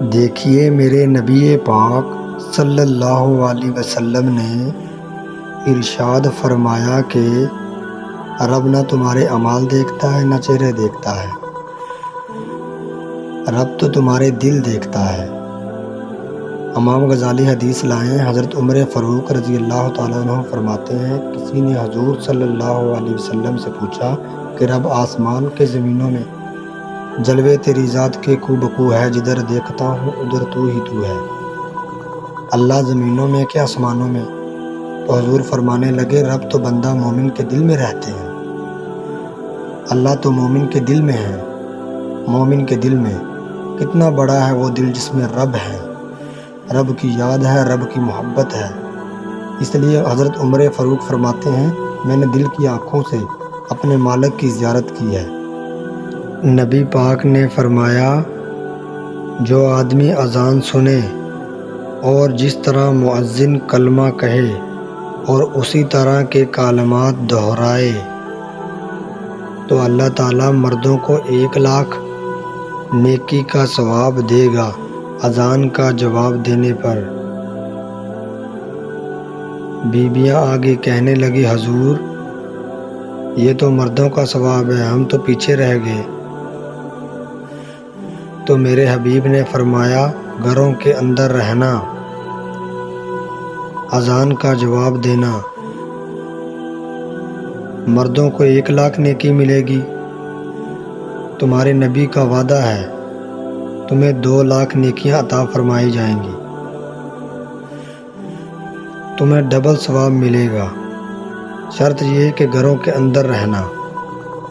دیکھیے میرے نبی پاک صلی اللہ علیہ وسلم نے ارشاد فرمایا کہ رب نہ تمہارے اعمال دیکھتا ہے نہ چہرے دیکھتا ہے، رب تو تمہارے دل دیکھتا ہے۔ امام غزالی حدیث لائیں، حضرت عمر فاروق رضی اللہ تعالیٰ عنہ فرماتے ہیں، کسی نے حضور صلی اللہ علیہ وسلم سے پوچھا کہ رب آسمان کے زمینوں میں جلوے تیری ذات کے کو بکو ہے، جدھر دیکھتا ہوں ادھر تو ہی تو ہے، اللہ زمینوں میں کہ آسمانوں میں؟ تو حضور فرمانے لگے، رب تو بندہ مومن کے دل میں رہتے ہیں، اللہ تو مومن کے دل میں ہے۔ مومن کے دل میں کتنا بڑا ہے وہ دل جس میں رب ہے، رب کی یاد ہے، رب کی محبت ہے۔ اس لیے حضرت عمر فاروق فرماتے ہیں، میں نے دل کی آنکھوں سے اپنے مالک کی زیارت کی ہے۔ نبی پاک نے فرمایا، جو آدمی اذان سنے اور جس طرح مؤذن کلمہ کہے اور اسی طرح کے کلمات دہرائے تو اللہ تعالیٰ مردوں کو 1,00,000 نیکی کا ثواب دے گا اذان کا جواب دینے پر۔ بیویاں آگے کہنے لگی، حضور یہ تو مردوں کا ثواب ہے، ہم تو پیچھے رہ گئے۔ تو میرے حبیب نے فرمایا، گھروں کے اندر رہنا، اذان کا جواب دینا، مردوں کو 1,00,000 نیکی ملے گی۔ تمہارے نبی کا وعدہ ہے، تمہیں 2,00,000 نیکیاں عطا فرمائی جائیں گی، تمہیں ڈبل ثواب ملے گا، شرط یہ ہے کہ گھروں کے اندر رہنا۔